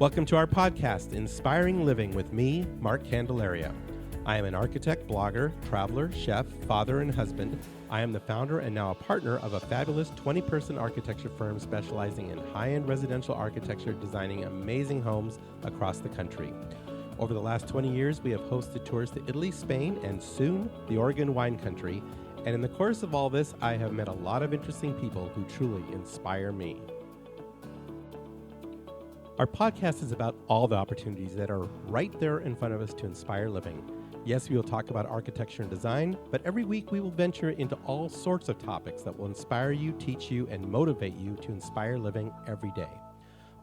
Welcome to our podcast, Inspiring Living, with me, Mark Candelaria. I am an architect, blogger, traveler, chef, father, and husband. I am the founder and now a partner of a fabulous 20-person architecture firm specializing in high-end residential architecture, designing amazing homes across the country. Over the last 20 years, we have hosted tours to Italy, Spain, and soon the Oregon wine country. And in the course of all this, I have met a lot of interesting people who truly inspire me. Our podcast is about all the opportunities that are right there in front of us to inspire living. Yes, we will talk about architecture and design, but every week we will venture into all sorts of topics that will inspire you, teach you, and motivate you to inspire living every day.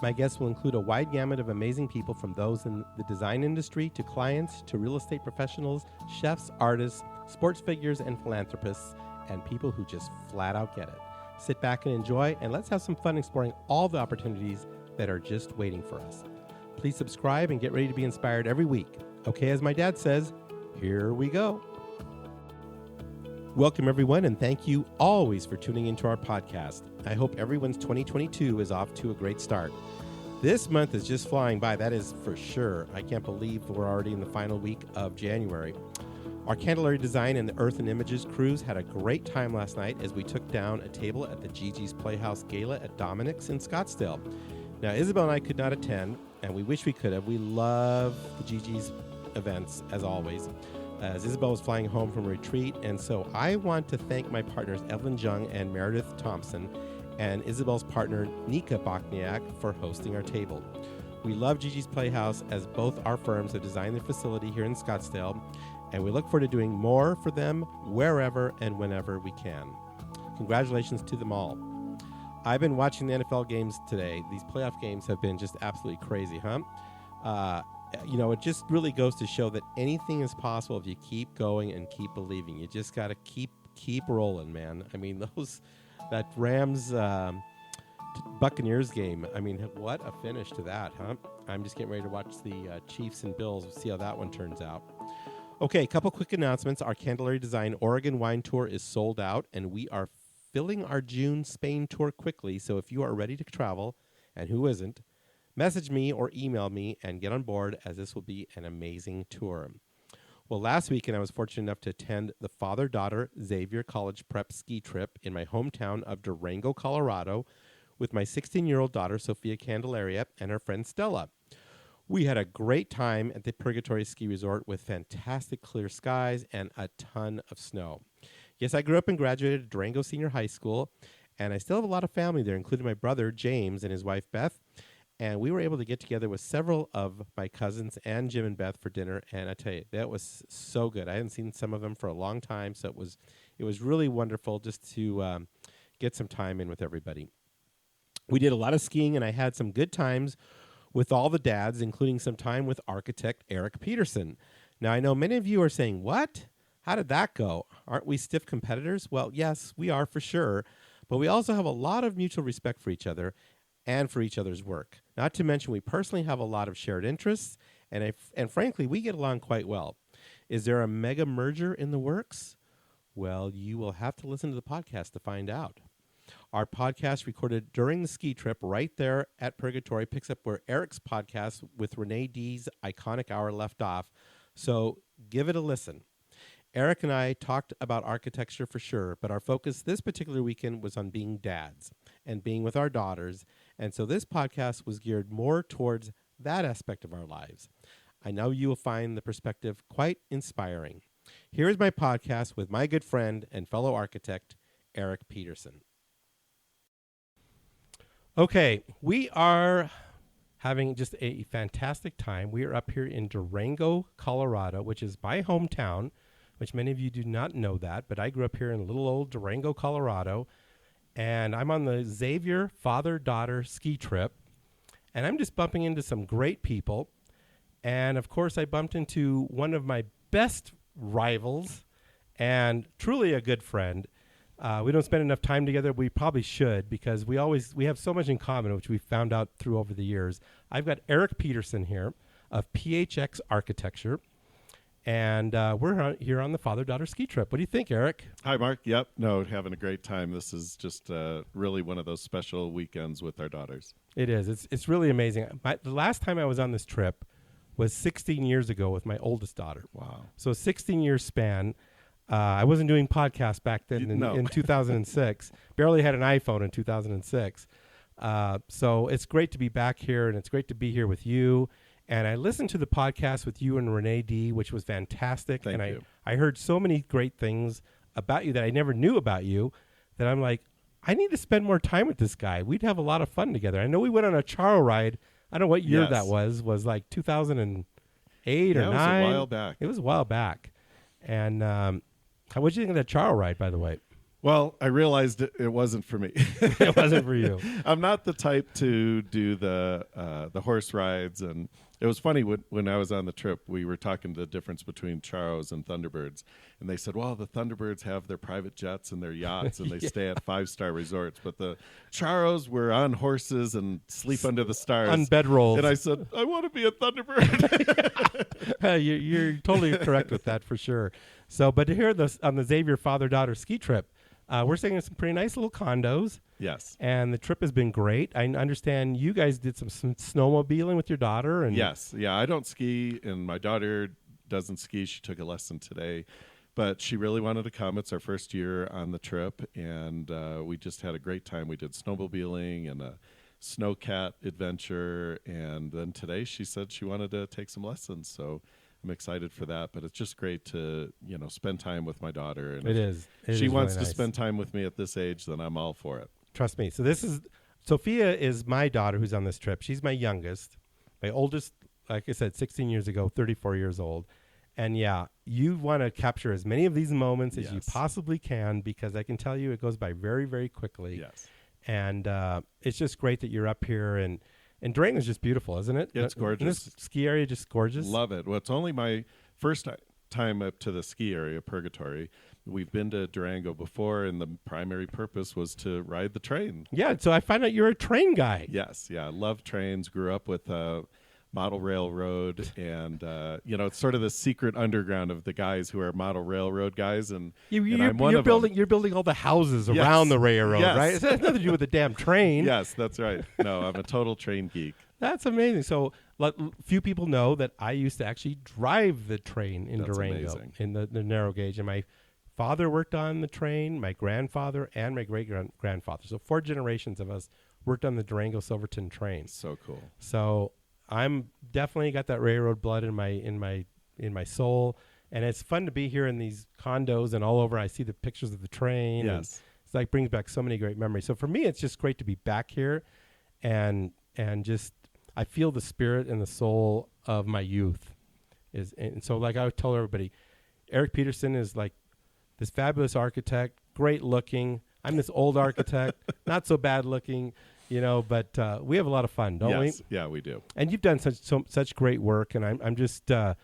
My guests will include a wide gamut of amazing people, from those in the design industry to clients to real estate professionals, chefs, artists, sports figures, and philanthropists, and people who just flat out get it. Sit back and enjoy, and let's have some fun exploring all the opportunities that are just waiting for us. Please subscribe and get ready to be inspired every week. Okay, as my dad says, here we go. Welcome, everyone, and thank you always for tuning into our podcast. I hope everyone's 2022 is off to a great start. This month is just flying by, that is for sure. I can't believe we're already in the final week of January. Our Candelaria Design and the Earth and Images crews had a great time last night as we took down a table at the Gigi's Playhouse Gala at Dominic's in Scottsdale. Now, Isabel and I could not attend, and we wish we could have. We love the Gigi's events, as always, as Isabel was flying home from a retreat. And so I want to thank my partners, Evelyn Jung and Meredith Thompson, and Isabel's partner, Nika Bokniak, for hosting our table. We love Gigi's Playhouse, as both our firms have designed their facility here in Scottsdale, and we look forward to doing more for them wherever and whenever we can. Congratulations to them all. I've been watching the NFL games today. These playoff games have been just absolutely crazy, huh? It just really goes to show that anything is possible if you keep going and keep believing. You just got to keep rolling, man. I mean, that Rams Buccaneers game, I mean, what a finish to that, huh? I'm just getting ready to watch the Chiefs and Bills, see how that one turns out. Okay, a couple quick announcements. Our Candelaria Design Oregon wine tour is sold out, and we are filling our June Spain tour quickly. So if you are ready to travel, and who isn't, message me or email me and get on board, as this will be an amazing tour. Well, last weekend I was fortunate enough to attend the father-daughter Xavier College Prep ski trip in my hometown of Durango, Colorado, with my 16-year-old daughter, Sophia Candelaria, and her friend Stella. We had a great time at the Purgatory Ski Resort with fantastic clear skies and a ton of snow. Yes, I grew up and graduated at Durango Senior High School, and I still have a lot of family there, including my brother, James, and his wife, Beth. And we were able to get together with several of my cousins and Jim and Beth for dinner, and I tell you, that was so good. I hadn't seen some of them for a long time, so it was really wonderful just to get some time in with everybody. We did a lot of skiing, and I had some good times with all the dads, including some time with architect Erik Peterson. Now, I know many of you are saying, what? How did that go? Aren't we stiff competitors? Well, yes, we are for sure, but we also have a lot of mutual respect for each other and for each other's work. Not to mention, we personally have a lot of shared interests, and frankly, we get along quite well. Is there a mega merger in the works? Well, you will have to listen to the podcast to find out. Our podcast, recorded during the ski trip right there at Purgatory, picks up where Erik's podcast with Renee D's Iconic Hour left off, so give it a listen. Erik and I talked about architecture for sure, but our focus this particular weekend was on being dads and being with our daughters, and so this podcast was geared more towards that aspect of our lives. I know you will find the perspective quite inspiring. Here is my podcast with my good friend and fellow architect, Erik Peterson. Okay, we are having just a fantastic time. We are up here in Durango, Colorado, which is my hometown, which many of you do not know that, but I grew up here in little old Durango, Colorado, and I'm on the Xavier father-daughter ski trip, and I'm just bumping into some great people, and of course I bumped into one of my best rivals and truly a good friend. We don't spend enough time together. We probably should, because we have so much in common, which we found out through over the years. I've got Erik Peterson here of PHX Architecture. And we're here on the father-daughter ski trip. What do you think, Eric? Hi, Mark. Yep. No, having a great time. This is just really one of those special weekends with our daughters. It is. It's really amazing. The last time I was on this trip was 16 years ago with my oldest daughter. Wow. So 16-year span. I wasn't doing podcasts back then in 2006. Barely had an iPhone in 2006. So it's great to be back here, and it's great to be here with you. And I listened to the podcast with you and Renee D, which was fantastic. Thank you. I heard so many great things about you that I never knew about you that I'm like, I need to spend more time with this guy. We'd have a lot of fun together. I know we went on a Charo ride. I don't know what year that was like 2008 or 9. It was a while back. It was a while back. And what did you think of that Charo ride, by the way? Well, I realized it wasn't for me. It wasn't for you. I'm not the type to do the horse rides, and it was funny when I was on the trip. We were talking the difference between Charos and Thunderbirds, and they said, "Well, the Thunderbirds have their private jets and their yachts, and they stay at 5-star resorts, but the Charos were on horses and sleep under the stars on bedrolls." And I said, "I want to be a Thunderbird." You're totally correct with that for sure. So, but here on the Xavier father-daughter ski trip. We're staying in some pretty nice little condos. Yes. And the trip has been great. I understand you guys did some snowmobiling with your daughter. And yes. Yeah, I don't ski, and my daughter doesn't ski. She took a lesson today. But she really wanted to come. It's our first year on the trip, and we just had a great time. We did snowmobiling and a snowcat adventure, and then today she said she wanted to take some lessons. So I'm excited for that, but it's just great to, spend time with my daughter. And it is. She wants really to spend time with me at this age, then I'm all for it. Trust me. So Sophia is my daughter who's on this trip. She's my youngest. My oldest, like I said, 16 years ago, 34 years old. And yeah, you want to capture as many of these moments as you possibly can, because I can tell you it goes by very, very quickly. Yes. And it's just great that you're up here, and Durango's just beautiful, isn't it? It's gorgeous. Isn't this ski area just gorgeous? Love it. Well, it's only my first time up to the ski area, Purgatory. We've been to Durango before, and the primary purpose was to ride the train. Yeah, so I find out you're a train guy. Yes, yeah. I love trains. Grew up with model railroad, and it's sort of the secret underground of the guys who are model railroad guys, and I'm one of them. You're building all the houses around the railroad, right? It has nothing to do with the damn train. Yes, that's right. No, I'm a total train geek. That's amazing. So few people know that I used to actually drive the train in Durango, in the narrow gauge, and my father worked on the train, my grandfather, and my great-grandfather. So 4 generations of us worked on the Durango Silverton train. So cool. So I'm definitely got that railroad blood in my soul, and it's fun to be here in these condos and all over. I see the pictures of the train. Yes, it's like brings back so many great memories. So for me, it's just great to be back here, and just I feel the spirit and the soul of my youth. And so like I would tell everybody, Erik Peterson is like this fabulous architect, great looking. I'm this old architect, not so bad looking. But we have a lot of fun, don't we? Yeah, we do. And you've done such great work, and I'm just, I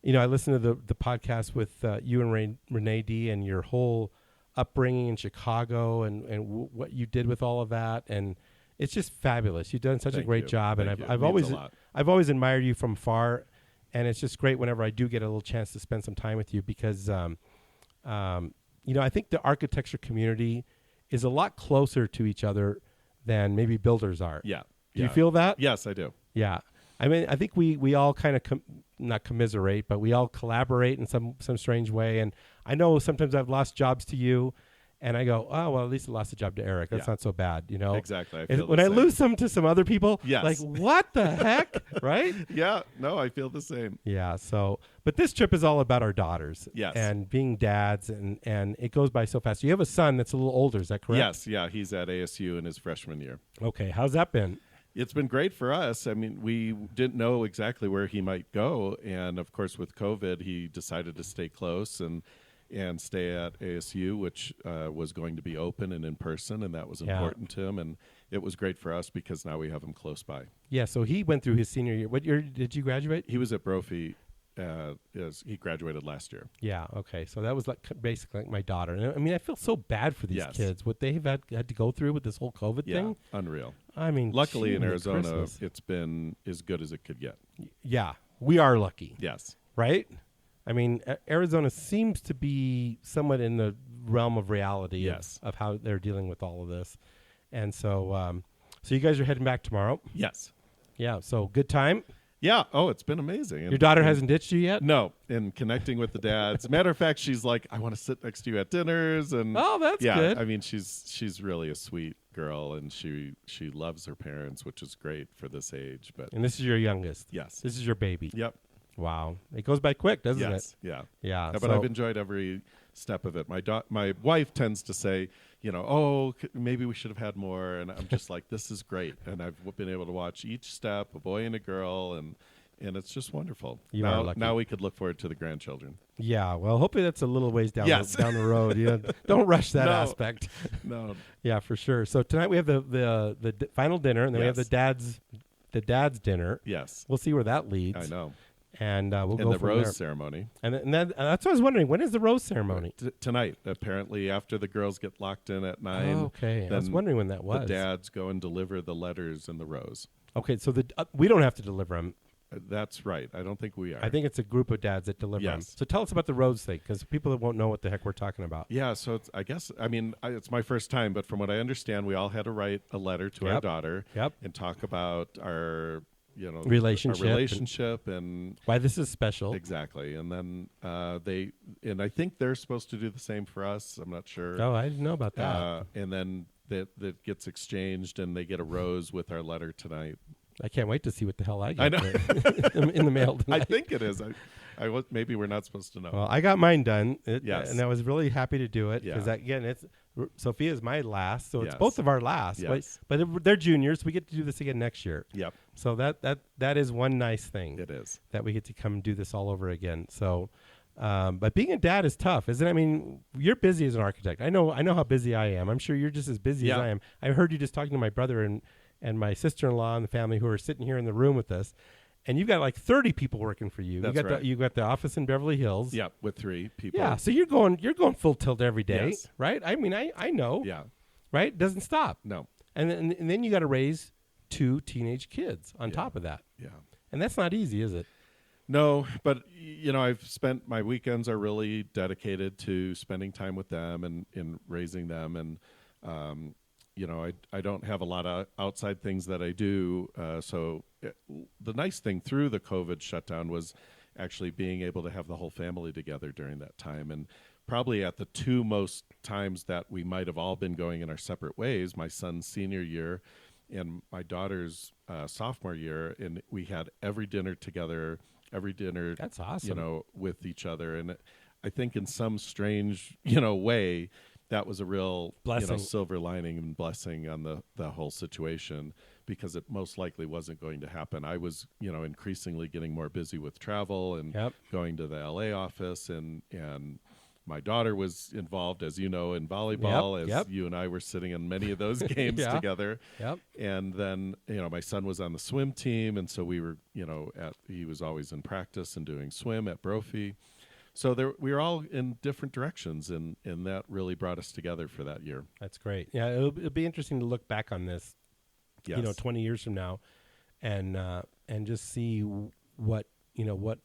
listened to the podcast with you and Renee D, and your whole upbringing in Chicago, and what you did with all of that, and it's just fabulous. You've done such a great job, and I've always admired you from far, and it's just great whenever I do get a little chance to spend some time with you, because, I think the architecture community is a lot closer to each other than maybe builders are. Yeah. Do you feel that? Yes, I do. Yeah. I mean, I think we all kind of not commiserate, but we all collaborate in some strange way. And I know sometimes I've lost jobs to you, and I go, oh, well, at least I lost a job to Erik. That's not so bad, Exactly. When I lose some to some other people, yes. Like, what the heck, right? Yeah. No, I feel the same. Yeah. So, but this trip is all about our daughters. Yes. And being dads, and it goes by so fast. You have a son that's a little older, is that correct? Yes. Yeah. He's at ASU in his freshman year. Okay. How's that been? It's been great for us. I mean, we didn't know exactly where he might go. And, of course, with COVID, he decided to stay close and stay at ASU, which was going to be open and in person, and that was important to him. And it was great for us because now we have him close by. Yeah, so he went through his senior year. What year did you graduate? He was at Brophy. He graduated last year. Yeah, okay. So that was basically like my daughter. And I mean, I feel so bad for these kids, what they've had to go through with this whole COVID thing. Unreal. I mean, luckily in Arizona, it's been as good as it could get. Yeah, we are lucky. Yes. Right? I mean, Arizona seems to be somewhat in the realm of reality Yes. of how they're dealing with all of this. And so so you guys are heading back tomorrow? Yes. Yeah, so good time? Yeah. Oh, it's been amazing. Your daughter hasn't ditched you yet? No, and connecting with the dads. Matter of fact, she's like, I want to sit next to you at dinners, and Oh, that's good. I mean, she's really a sweet girl, and she loves her parents, which is great for this age. But And this is your youngest? yes, This is your baby? yep, Wow. It goes by quick, doesn't yes, it? yeah, Yeah. But so- I've enjoyed every step of it. My wife tends to say, maybe we should have had more, and I'm just like, this is great, and I've been able to watch each step, a boy and a girl, and it's just wonderful. You are lucky. Now we could look forward to the grandchildren. Yeah, well, hopefully that's a little ways down, Yes. down the road. Don't rush that No. aspect. No, Yeah, for sure. So tonight we have the final dinner, and then we have Yes. the dad's dinner. yes, We'll see where that leads. I know. And we'll And go the from rose there. ceremony. And that's what I was wondering. When is the rose ceremony? Tonight, apparently, after the girls get locked in at 9. Oh, okay. I was then wondering when that was. The dads go and deliver the letters and the rose. Okay, so we don't have to deliver them. That's right. I don't think we are. I think it's a group of dads that deliver them. Yes. So tell us about the rose thing, because people that won't know what the heck we're talking about. Yeah, so it's my first time, but from what I understand, we all had to write a letter to our Yep. daughter Yep. and talk about our Relationship our relationship and Why this is special. exactly. And then I think they're supposed to do the same for us. I'm not sure. Oh, I didn't know about that. And then that gets exchanged, and they get a rose with our letter tonight. I can't wait to see what the hell I get I know. in the mail tonight. I think it is. Maybe we're not supposed to know. Well, I got mine done. Yes. And I was really happy to do it because, Yeah. again, Sophia's my last, so it's Yes. both of our last. Yes. But they're juniors. We get to do this again next year. Yep, So that is one nice thing it is. that we get to come do this all over again. So, but being a dad is tough, isn't it? I mean, you're busy as an architect. I know how busy I am. I'm sure you're just as busy as Yeah. I am. I heard you just talking to my brother and my sister-in-law and the family who are sitting here in the room with us. And you've got like 30 people working for you. That's right. You got the office in Beverly Hills. Yep, with 3 people. Yeah, so you're going full tilt every day, Yes. right? I mean, I know, Yeah. right? It doesn't stop. No. And then you got to raise 2 teenage kids on Yeah. top of that. Yeah. And that's not easy, is it? No, but I've spent my weekends are really dedicated to spending time with them and in raising them, and I don't have a lot of outside things that I do. The nice thing through the COVID shutdown was actually being able to have the whole family together during that time, and probably at the 2 most times that we might have all been going in our separate ways, my son's senior year and my daughter's sophomore year, and we had every dinner together. That's awesome. With each other. And I think in some strange, way, that was a real Blessing. silver lining and blessing on the whole situation, because it most likely wasn't going to happen. I was, increasingly getting more busy with travel and Yep. going to the LA office, and my daughter was involved, as you know, in volleyball, Yep. as you and I were sitting in many of those games Yeah. together. Yep. And then, my son was on the swim team, and so we were, he was always in practice and doing swim at Brophy. So we were all in different directions, and that really brought us together for that year. That's great. Yeah, it'll be interesting to look back on this, Yes. 20 years from now, and just see what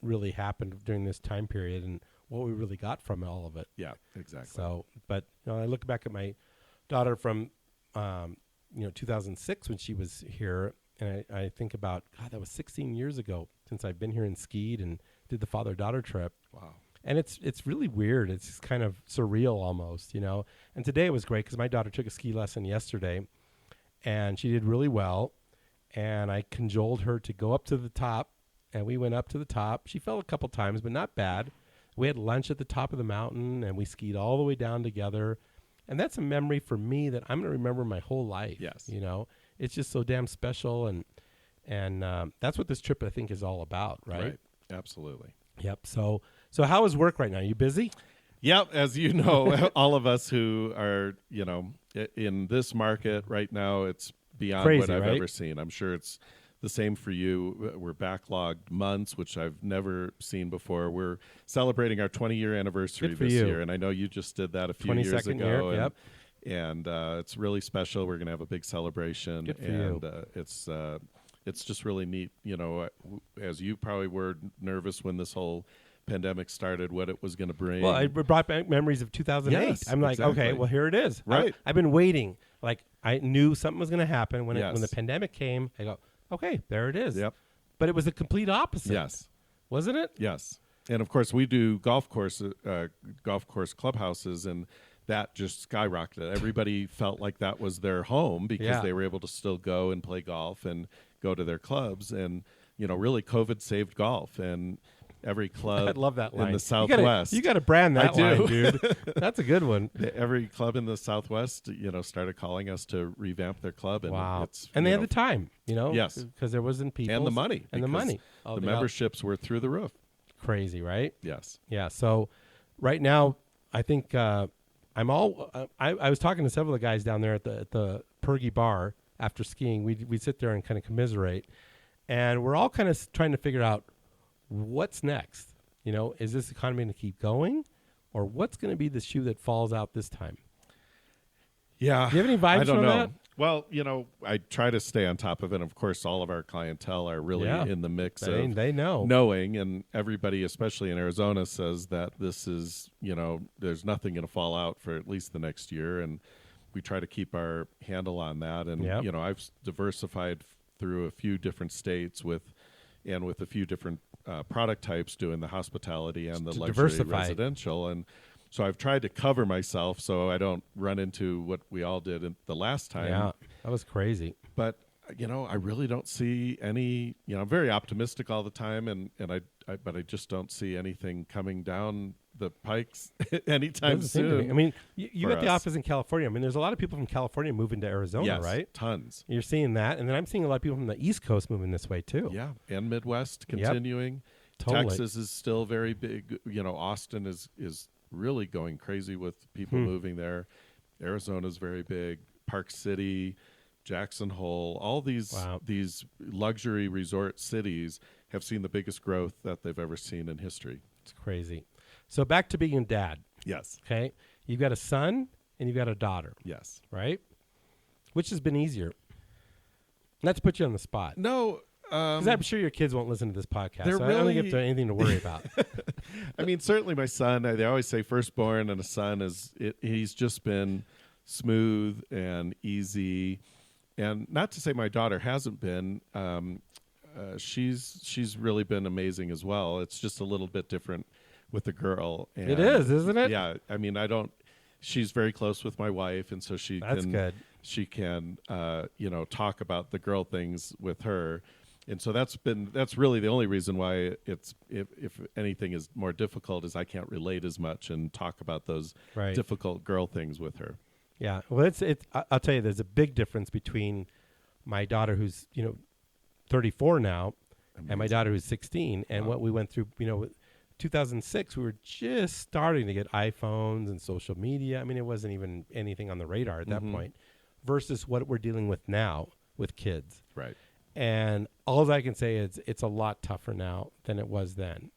really happened during this time period and what we really got from all of it. Yeah, exactly. So, but I look back at my daughter from 2006 when she was here, and I think about, God, that was 16 years ago since I've been here and skied and did the father-daughter trip. Wow. And it's really weird. It's just kind of surreal almost, And today it was great because my daughter took a ski lesson yesterday, and she did really well. And I cajoled her to go up to the top, and we went up to the top. She fell a couple times, but not bad. We had lunch at the top of the mountain, and we skied all the way down together. And that's a memory for me that I'm going to remember my whole life. Yes. It's just so damn special, and that's what this trip I think is all about, right? Absolutely. Yep. So how is work right now? You busy? Yep. As you know, all of us who are, in this market right now, it's beyond Crazy, what I've right? ever seen. I'm sure it's the same for you. We're backlogged months, which I've never seen before. We're celebrating our 20-year anniversary Good for this you. year, and I know you just did that a few years 22nd ago. year, yep. And it's really special. We're going to have a big celebration, Good for and you. it's just really neat. As you probably were nervous when this whole pandemic started, what it was going to bring. Well, it brought back memories of 2008. Yes, I'm like, exactly. okay, well, here it is. Right. I've been waiting. Like, I knew something was going to happen when Yes. when the pandemic came. I go, okay, there it is. Yep. But it was the complete opposite. Yes. Wasn't it? Yes. And of course, we do golf course clubhouses, and that just skyrocketed. Everybody felt like that was their home because they were able to still go and play golf and go to their clubs. And, really COVID saved golf, and every club I love that line. in the Southwest. You got to brand that I do. line, dude. That's a good one. Every club in the Southwest, started calling us to revamp their club. And Wow. It's, And they had the time, Yes. because there wasn't people. and the money. And the because money. Oh, the they got memberships were through the roof. crazy, right? Yes. Yeah. So right now, I think I was talking to several of the guys down there at the Pergy Bar after skiing. We sit there and kind of commiserate, and we're all kind of trying to figure out what's next. Is this economy going to keep going, or what's going to be the shoe that falls out this time? Yeah. Do you have any vibes I don't from know. that? Well, I try to stay on top of it. Of course, all of our clientele are really in the mix of They know. knowing, and everybody, especially in Arizona, says that this is, there's nothing going to fall out for at least the next year, and we try to keep our handle on that. And I've diversified through a few different states with a few different product types, doing the hospitality and the luxury diversify. residential, and so I've tried to cover myself so I don't run into what we all did the last time. Yeah, that was crazy. But I really don't see any. I'm very optimistic all the time, but I just don't see anything coming down the pikes anytime Doesn't seem to be. soon. I mean, you for got the us. office in California. I mean, there's a lot of people from California moving to Arizona, Yes, right? tons. You're seeing that, and then I'm seeing a lot of people from the East Coast moving this way too. Yeah, and Midwest Yep. continuing. Totally. Texas is still very big. Austin is really going crazy with people moving there. Arizona's very big. Park City, Jackson Hole, all these luxury resort cities have seen the biggest growth that they've ever seen in history. It's crazy. So back to being a dad. Yes. Okay, you've got a son and you've got a daughter, Yes. right? Which has been easier? Not to put you on the spot, No. because I'm sure your kids won't listen to this podcast. They're So I don't think you really- have anything to worry about. I mean, certainly my son, they always say firstborn, and a son he's just been smooth and easy. And not to say my daughter hasn't been. She's really been amazing as well. It's just a little bit different with the girl. And It is, isn't it? Yeah. I mean, she's very close with my wife, and so That's good. She can, talk about the girl things with her. And so that's really the only reason why it's, if anything is more difficult, is I can't relate as much and talk about those Right. difficult girl things with her. Yeah. Well, I'll tell you, there's a big difference between my daughter, who's 34 now, and my Amazing. daughter who's 16, and Wow. what we went through. 2006, we were just starting to get iPhones and social media. I mean, it wasn't even anything on the radar at that point, versus what we're dealing with now with kids. Right. And all I can say is it's a lot tougher now than it was then.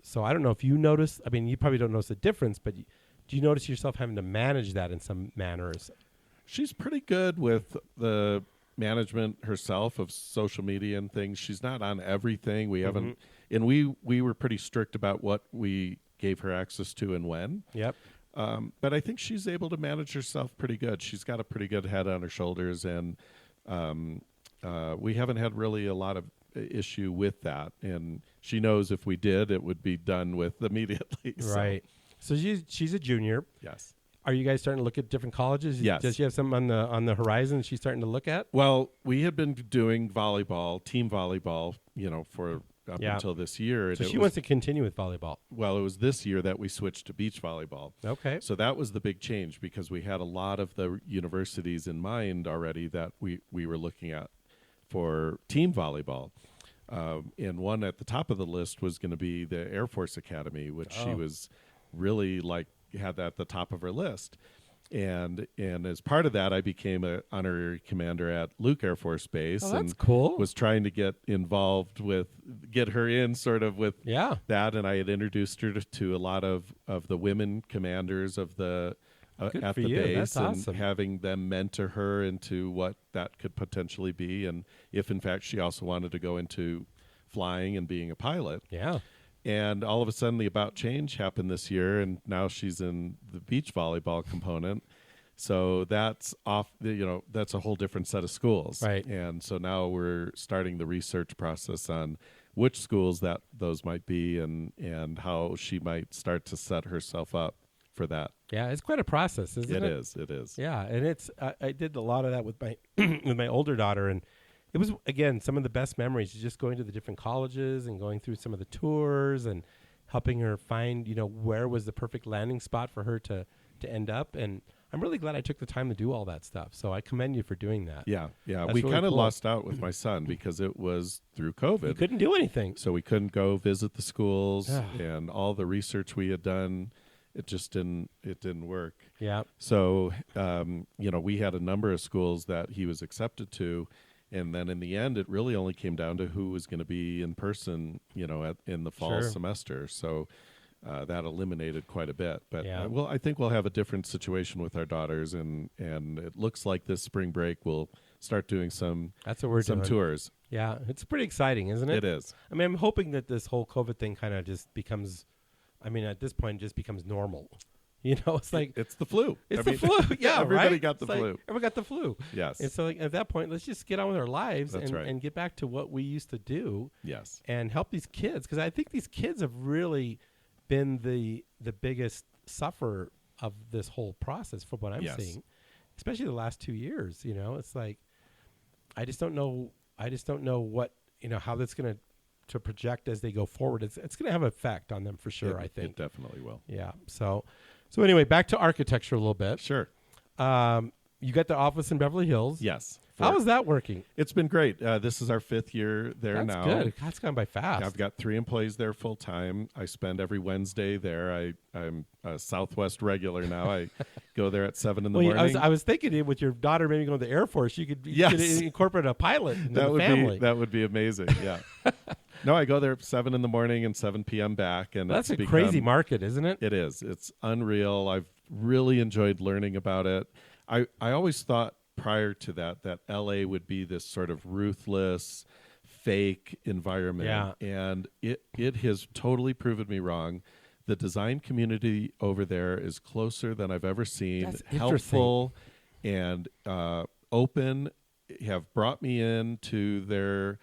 So I don't know if you notice. I mean, you probably don't notice the difference, but do you notice yourself having to manage that in some manners? She's pretty good with the management herself of social media and things. She's not on everything. We haven't, and we were pretty strict about what we gave her access to and when. Yep. But I think she's able to manage herself pretty good. She's got a pretty good head on her shoulders, and we haven't had really a lot of issue with that. And she knows if we did, it would be done with immediately. Right. So she's a junior. Yes. Are you guys starting to look at different colleges? Yes. Does she have something on the horizon she's starting to look at? Well, we had been doing volleyball, team volleyball, for up until this year. So and she wants to continue with volleyball. Well, it was this year that we switched to beach volleyball. Okay. So that was the big change, because we had a lot of the universities in mind already that we were looking at for team volleyball. And one at the top of the list was going to be the Air Force Academy, which she was really had that at the top of her list. And as part of that, I became an honorary commander at Luke Air Force Base. Oh, that's and cool. Was trying to get involved get her in sort of with Yeah. that. And I had introduced her to a lot of the women commanders of Good at for the you. base, That's and awesome. having them mentor her into what that could potentially be. And if in fact she also wanted to go into flying and being a pilot. Yeah. And all of a sudden, the about change happened this year, and now she's in the beach volleyball component. So that's off. That's a whole different set of schools, Right. And so now we're starting the research process on which schools that those might be, and how she might start to set herself up for that. Yeah, it's quite a process, isn't it? It is. Yeah, and it's I did a lot of that with my with my older daughter, and it was, again, some of the best memories, just going to the different colleges and going through some of the tours and helping her find, where was the perfect landing spot for her to end up. And I'm really glad I took the time to do all that stuff. So I commend you for doing that. Yeah. That's We really kind of cool. lost out with my son because it was through COVID. You couldn't do anything. So we couldn't go visit the schools, Yeah. and all the research we had done, it just didn't work. Yeah. So, we had a number of schools that he was accepted to, and then in the end, it really only came down to who was going to be in person, in the fall Sure. semester. So that eliminated quite a bit. But Yeah. I think we'll have a different situation with our daughters, and it looks like this spring break we'll start doing some That's what we're doing. tours. Yeah, it's pretty exciting, isn't it? It is. I mean, I'm hoping that this whole COVID thing kind of just becomes, at this point, just becomes normal. It's like It's the flu. it's I the mean, flu. Yeah, everybody right? got the It's like, flu. everyone got the flu. Yes. And so, at that point, let's just get on with our lives That's right. and get back to what we used to do Yes. and help these kids, because I think these kids have really been the biggest sufferer of this whole process from what I'm Yes. seeing, especially the last 2 years. It's like I just don't know what how that's going to project as they go forward. It's going to have an effect on them for sure. I think it definitely will. Yeah. So anyway, back to architecture a little bit. Sure. You got the office in Beverly Hills. Yes. How is that working? It's been great. This is our 5th year there That's now. good. That's gone by fast. I've got 3 employees there full time. I spend every Wednesday there. I'm a Southwest regular now. I go there at 7 in the morning. I was thinking with your daughter maybe going to the Air Force, you could incorporate a pilot into the family. That would be amazing. Yeah. No, I go there at 7 in the morning and 7 p.m. back, and That's it's a crazy market, isn't it? It is. It's unreal. I've really enjoyed learning about it. I always thought prior to that LA would be this sort of ruthless, fake environment. Yeah. And it has totally proven me wrong. The design community over there is closer than I've ever seen. That's helpful and open. Have brought me into their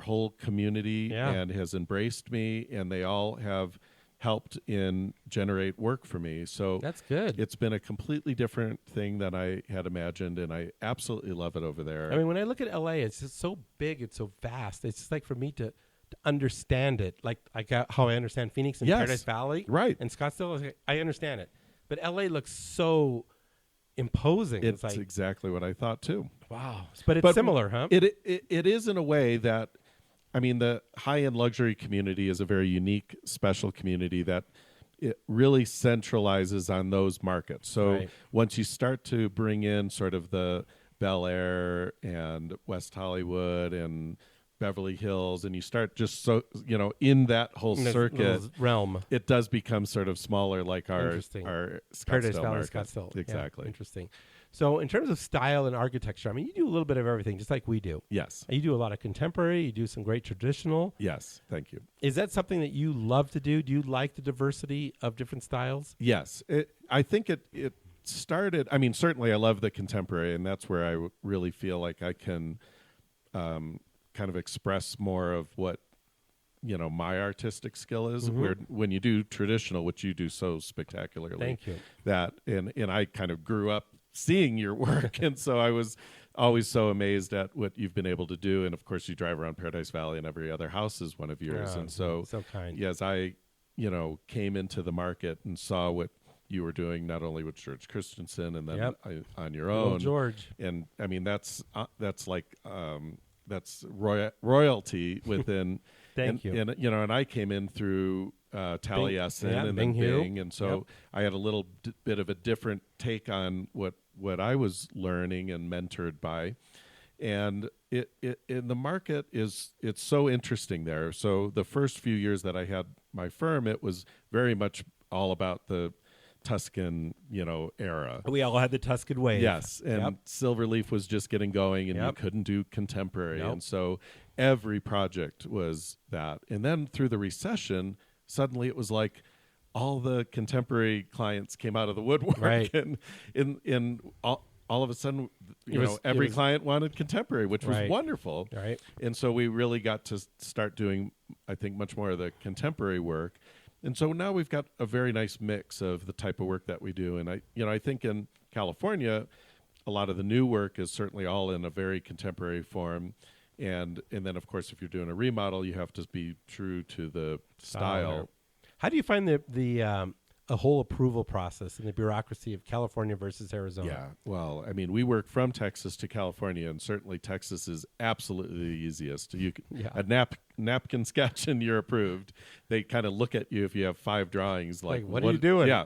whole community and has embraced me, and they all have helped in generate work for me. So that's good. It's been a completely different thing than I had imagined, and I absolutely love it over there. I mean, when I look at LA, it's just so big, it's so vast. It's just like for me to understand it, like how I understand Phoenix and Paradise Valley, right, and Scottsdale. I understand it, but LA looks so imposing. It's like, exactly what I thought too. Wow, but it's similar, huh? It is in a way that. I mean, the high-end luxury community is a very unique, special community that it really centralizes on those markets. So once you start to bring in sort of the Bel Air and West Hollywood and Beverly Hills, and you start just in that whole circuit realm, it does become sort of smaller, like our Paradise Valley, market. Scottsdale. Exactly. Yeah, interesting. So in terms of style and architecture, I mean, you do a little bit of everything, just like we do. Yes. You do a lot of contemporary. You do some great traditional. Yes. Thank you. Is that something that you love to do? Do you like the diversity of different styles? Yes. I think it started, I mean, certainly I love the contemporary, and that's where I really feel like I can kind of express more of what my artistic skill is. Where when you do traditional, which you do so spectacularly, thank you. That and I kind of grew up seeing your work, and so I was always so amazed at what you've been able to do. And of course, you drive around Paradise Valley, and every other house is one of yours. And so kind. Yes, I came into the market and saw what you were doing, not only with George Christensen and then on your own, George. And I mean that's like that's royalty within. Thank you. And I came in through Taliesin and then Bing, and so I had a little bit of a different take on what I was learning and mentored by, and it in the market it's so interesting there. So the first few years that I had my firm, it was very much all about the Tuscan, era. We all had the Tuscan wave. Yes, and Silverleaf was just getting going, and you couldn't do contemporary. Nope. And so every project was that. And then through the recession, suddenly it was like all the contemporary clients came out of the woodwork, Right. and in all of a sudden, every client wanted contemporary, which was Right. wonderful. Right. And so we really got to start doing, I think, much more of the contemporary work. And so now we've got a very nice mix of the type of work that we do. And I think in California, a lot of the new work is certainly all in a very contemporary form. And then, of course, if you're doing a remodel, you have to be true to the style. How do you find the whole approval process and the bureaucracy of California versus Arizona? Yeah, well, I mean, we work from Texas to California, and certainly Texas is absolutely the easiest. A napkin sketch and you're approved. They kind of look at you if you have 5 drawings. Like what are you doing? Yeah.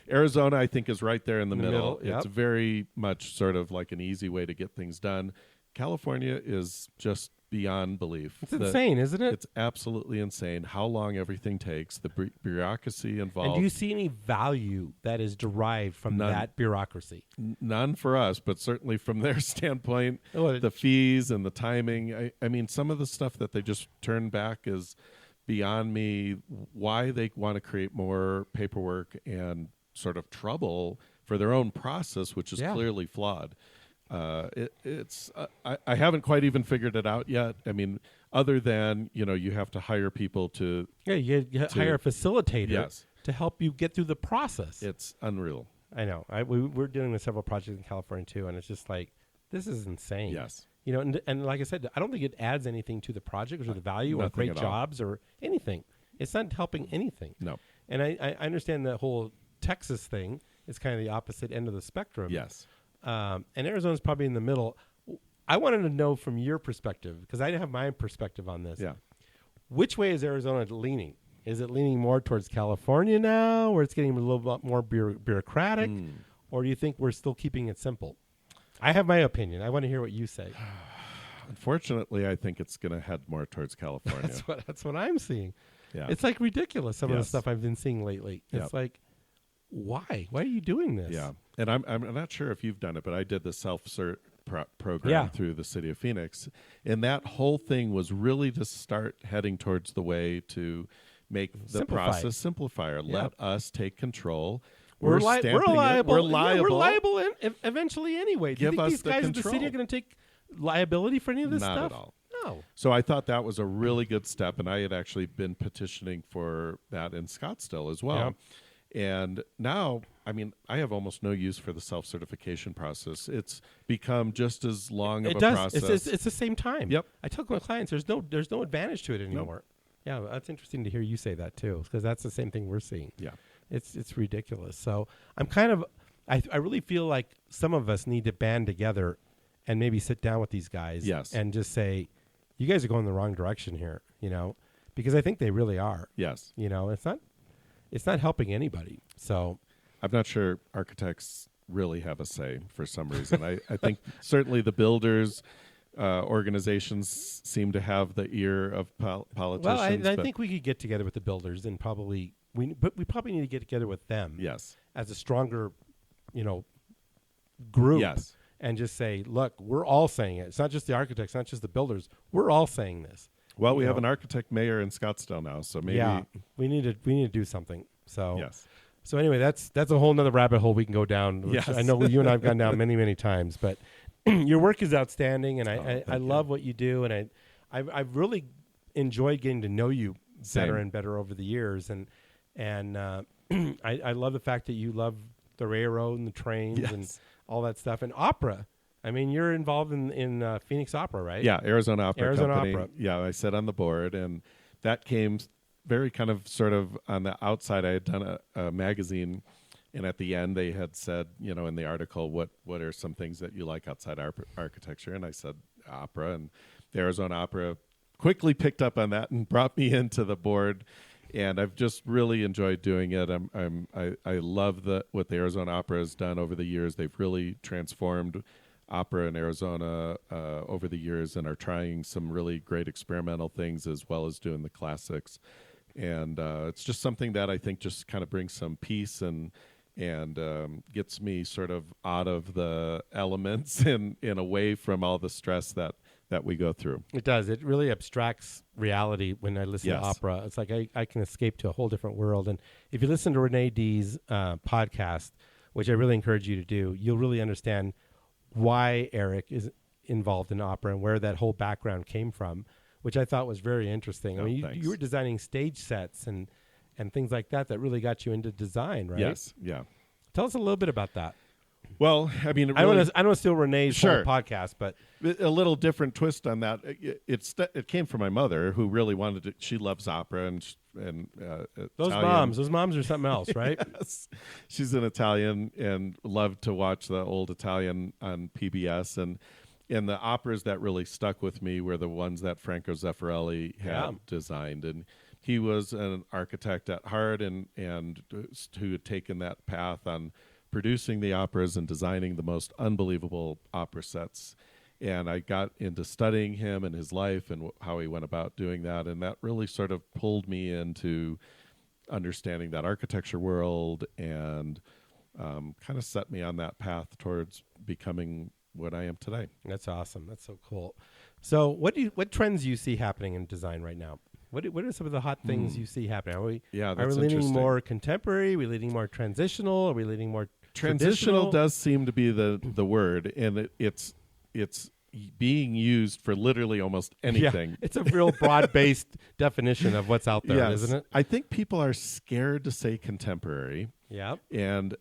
Arizona, I think, is right there in the middle. Yep. It's very much sort of like an easy way to get things done. California is just beyond belief. It's insane, isn't it? It's absolutely insane how long everything takes, the bureaucracy involved. And do you see any value that is derived from that bureaucracy? None for us, but certainly from their standpoint, the fees and the timing. I mean, some of the stuff that they just turn back is beyond me. Why they want to create more paperwork and sort of trouble for their own process, which is clearly flawed. I haven't quite even figured it out yet. I mean, other than, you have to hire people to... Yeah, you hire a facilitator to help you get through the process. It's unreal. I know. We're dealing with several projects in California, too, and it's just like, this is insane. Yes. And like I said, I don't think it adds anything to the project or the value or great jobs or anything. It's not helping anything. No. And I understand the whole Texas thing is kind of the opposite end of the spectrum. Yes. And Arizona's probably in the middle. I wanted to know from your perspective, because I have my perspective on this. Yeah. Which way is Arizona leaning? Is it leaning more towards California now, where it's getting a little bit more bureaucratic? Or do you think we're still keeping it simple? I have my opinion. I want to hear what you say. Unfortunately, I think it's going to head more towards California. That's what I'm seeing. Yeah. It's like ridiculous, some of the stuff I've been seeing lately. It's like, why? Why are you doing this? Yeah. And I'm not sure if you've done it, but I did the self-cert program through the city of Phoenix. And that whole thing was really to start heading towards the way to make the process simplifier. Let us take control. We're liable. We're liable. We're liable eventually anyway. Do you think these guys in the city are going to take liability for any of this stuff? Not at all. No. So I thought that was a really good step, and I had actually been petitioning for that in Scottsdale as well. Yeah. And now, I mean, I have almost no use for the self-certification process. It's become just as long of a process. It's the same time. Yep. I tell my clients there's no advantage to it anymore. Nope. Yeah, that's interesting to hear you say that too, because that's the same thing we're seeing. Yeah. It's ridiculous. So I'm kind of I really feel like some of us need to band together and maybe sit down with these guys and just say, you guys are going the wrong direction here, because I think they really are. Yes. It's not helping anybody. So I'm not sure architects really have a say for some reason. I think certainly the builders organizations seem to have the ear of politicians. Well, I think we could get together with the builders and probably we probably need to get together with them. Yes. As a stronger, group. Yes. And just say, look, we're all saying it. It's not just the architects, not just the builders. We're all saying this. Well, we have an architect mayor in Scottsdale now, so maybe we need to do something. So yes. So anyway, that's a whole nother rabbit hole we can go down. Which I know you and I have gone down many, many times. But your work is outstanding, and I love what you do, and I've really enjoyed getting to know you better and better over the years, and I love the fact that you love the railroad and the trains and all that stuff, and opera. I mean, you're involved in Phoenix Opera, right? Yeah, Arizona Opera Company. Opera. Yeah, I sit on the board, and that came very kind of sort of on the outside. I had done a magazine, and at the end they had said, in the article, what are some things that you like outside architecture? And I said opera, and the Arizona Opera quickly picked up on that and brought me into the board. And I've just really enjoyed doing it. I love what the Arizona Opera has done over the years. They've really transformed opera in Arizona over the years, and are trying some really great experimental things as well as doing the classics. And it's just something that I think just kind of brings some peace and gets me sort of out of the elements and away from all the stress that that we go through. It does. It really abstracts reality when I listen Yes. to opera. It's like I can escape to a whole different world. And if you listen to Renee D's podcast, which I really encourage you to do, you'll really understand why Erik is involved in opera and where that whole background came from, which I thought was very interesting. Oh, I mean, thanks. you were designing stage sets and things like that really got you into design, right? Yes, yeah. Tell us a little bit about that. Well, I mean, I don't want to steal Renee's Sure. whole podcast, but a little different twist on that. It came from my mother, who really wanted to. She loves opera and those Italian. moms are something else, right? Yes. She's an Italian and loved to watch the old Italian on PBS, and the operas that really stuck with me were the ones that Franco Zeffirelli had designed, and he was an architect at heart, and who had taken that path on producing the operas and designing the most unbelievable opera sets. And I got into studying him and his life and how he went about doing that. And that really sort of pulled me into understanding that architecture world and kind of set me on that path towards becoming what I am today. That's awesome. That's so cool. So what trends do you see happening in design right now? What are some of the hot things you see happening? Are we that's leaning interesting. more contemporary? Are we leaning more transitional? Are we leaning more Transitional does seem to be the word, and it's being used for literally almost anything. Yeah, it's a real broad-based definition of what's out there, Yes. isn't it? I think people are scared to say contemporary. Yeah. And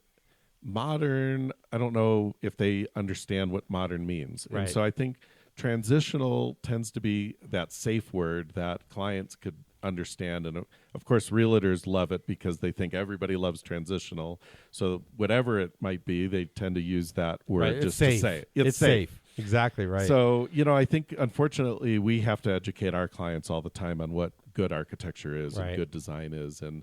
modern, I don't know if they understand what modern means. Right. And so I think transitional tends to be that safe word that clients could understand. And of course, realtors love it because they think everybody loves transitional. So whatever it might be, they tend to use that word Right, just safe. to say it. It's safe. Exactly right. So, I think, unfortunately, we have to educate our clients all the time on what good architecture is Right. and good design is. And,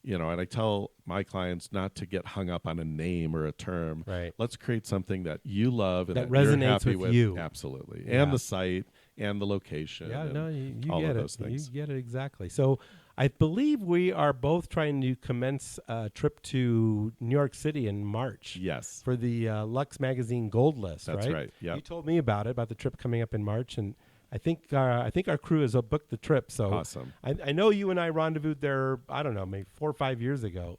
and I tell my clients not to get hung up on a name or a term. Right. Let's create something that you love and That that you're resonates happy with you. Absolutely. Yeah. And the site and the location. Yeah, and no, you all get of it. those things. You get it exactly. So I believe we are both trying to commence a trip to New York City in March. Yes. For the Lux Magazine Gold List, That's right. Yep. You told me about the trip coming up in March, and I think our crew has booked the trip. So Awesome. I know you and I rendezvoused there, I don't know, maybe 4 or 5 years ago.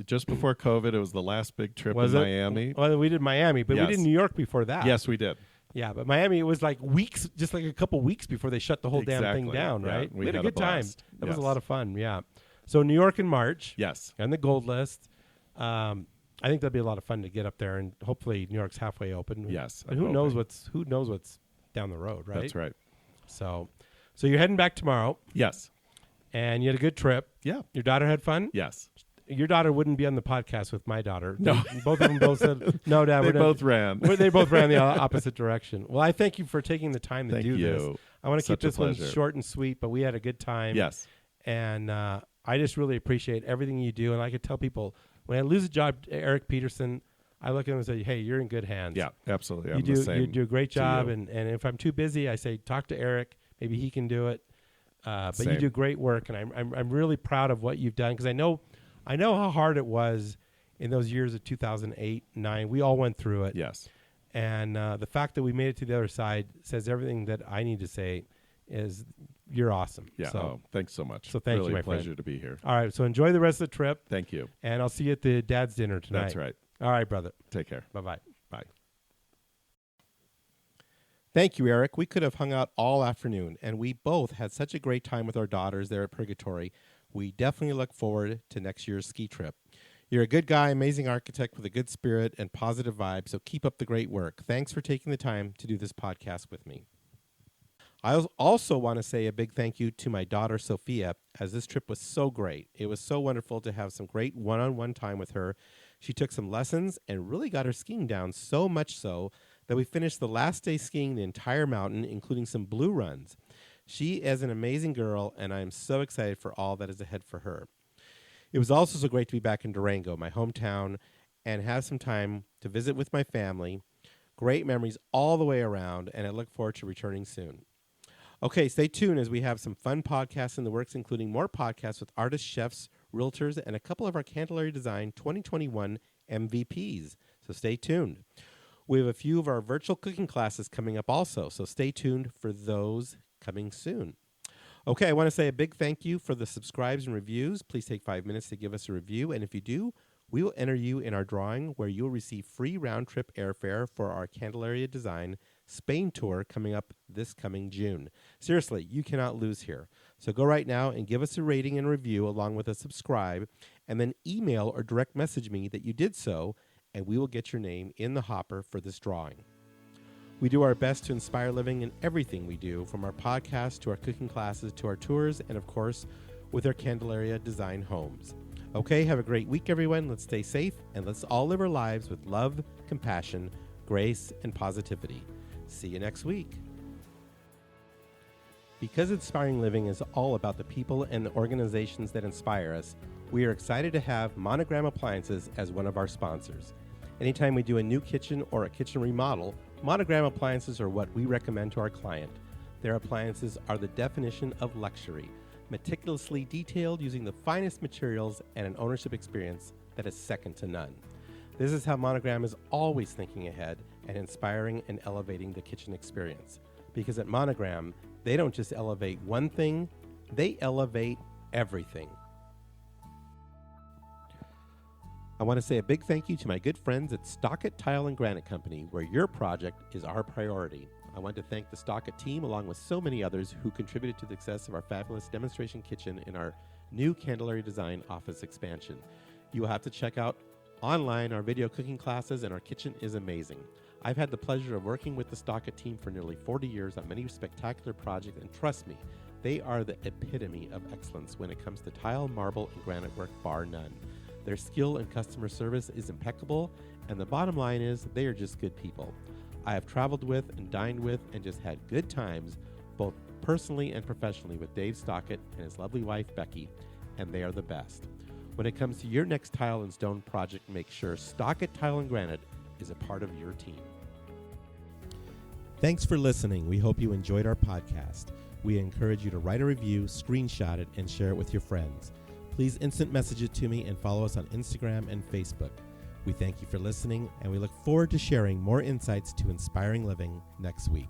Just before COVID, it was the last big trip Was in it? Miami. Well, we did Miami, but we Yes. did New York before that. Yes, we did. Yeah, but Miami, it was like weeks, just like a couple weeks before they shut the whole damn thing Exactly. down, Yeah, right? we had a had a good time. blast. That was a Yes. lot of fun, yeah. So New York in March. Yes. And the Gold List. I think that'd be a lot of fun to get up there, and hopefully New York's halfway open. Yes, And I'm who knows hoping. what's down the road, right? That's right. So you're heading back tomorrow, Yes. and you had a good trip. Yeah. Your daughter had fun? Yes. Your daughter wouldn't be on the podcast with my daughter. No. Both of them both said, no, Dad. They we're not." both ran. They both ran the opposite direction. Well, I thank you for taking the time to Thank do you. this. I want to keep Such a this one pleasure. short and sweet, but we had a good time. Yes. And I just really appreciate everything you do. And I could tell people, when I lose a job, Erik Peterson, I look at him and say, hey, you're in good hands. Yeah, absolutely. You I'm the do same you do a great to job. you. And if I'm too busy, I say, talk to Erik. Maybe he can do it. But you Same. do great work. And I'm really proud of what you've done, because I know how hard it was in those years of 2008, 2009. We all went through it. Yes. And the fact that we made it to the other side says everything that I need to say. Is you're awesome. Yeah. So, thanks so much. so thank you, really my a pleasure friend. to be here. All right. So enjoy the rest of the trip, Thank you. and I'll see you at the dad's dinner tonight. That's right. All right, brother. Take care. Bye-bye. Bye. Thank you, Erik. We could have hung out all afternoon, and we both had such a great time with our daughters there at Purgatory. We definitely look forward to next year's ski trip. You're a good guy, amazing architect with a good spirit and positive vibe, so keep up the great work. Thanks for taking the time to do this podcast with me. I also want to say a big thank you to my daughter, Sophia, as this trip was so great. It was so wonderful to have some great one-on-one time with her. She took some lessons and really got her skiing down, so much so that we finished the last day skiing the entire mountain, including some blue runs. She is an amazing girl, and I am so excited for all that is ahead for her. It was also so great to be back in Durango, my hometown, and have some time to visit with my family. Great memories all the way around, and I look forward to returning soon. Okay, stay tuned as we have some fun podcasts in the works, including more podcasts with artists, chefs, realtors, and a couple of our Candelaria Design 2021 MVPs. So stay tuned. We have a few of our virtual cooking classes coming up also, so stay tuned for those coming soon. Okay, I want to say a big thank you for the subscribes and reviews. Please take 5 minutes to give us a review, and if you do, we will enter you in our drawing where you'll receive free round-trip airfare for our Candelaria Design Spain tour coming up this coming June. Seriously, you cannot lose here. So go right now and give us a rating and review along with a subscribe, and then email or direct message me that you did so, and we will get your name in the hopper for this drawing. We do our best to inspire living in everything we do, from our podcast to our cooking classes to our tours, and of course, with our Candelaria Design homes. Okay, have a great week, everyone. Let's stay safe, and let's all live our lives with love, compassion, grace, and positivity. See you next week. Because Inspiring Living is all about the people and the organizations that inspire us, we are excited to have Monogram Appliances as one of our sponsors. Anytime we do a new kitchen or a kitchen remodel, Monogram Appliances are what we recommend to our client. Their appliances are the definition of luxury, meticulously detailed using the finest materials and an ownership experience that is second to none. This is how Monogram is always thinking ahead and inspiring and elevating the kitchen experience. Because at Monogram, they don't just elevate one thing, they elevate everything. I want to say a big thank you to my good friends at Stockett Tile and Granite Company, where your project is our priority. I want to thank the Stockett team, along with so many others who contributed to the success of our fabulous demonstration kitchen in our new Candelaria Design office expansion. You will have to check out online our video cooking classes, and our kitchen is amazing. I've had the pleasure of working with the Stockett team for nearly 40 years on many spectacular projects, and trust me, they are the epitome of excellence when it comes to tile, marble, and granite work, bar none. Their skill and customer service is impeccable, and the bottom line is they are just good people. I have traveled with and dined with and just had good times, both personally and professionally, with Dave Stockett and his lovely wife, Becky, and they are the best. When it comes to your next tile and stone project, make sure Stockett Tile and Granite is a part of your team. Thanks for listening. We hope you enjoyed our podcast. We encourage you to write a review, screenshot it, and share it with your friends. Please instant message it to me and follow us on Instagram and Facebook. We thank you for listening, and we look forward to sharing more insights to inspiring living next week.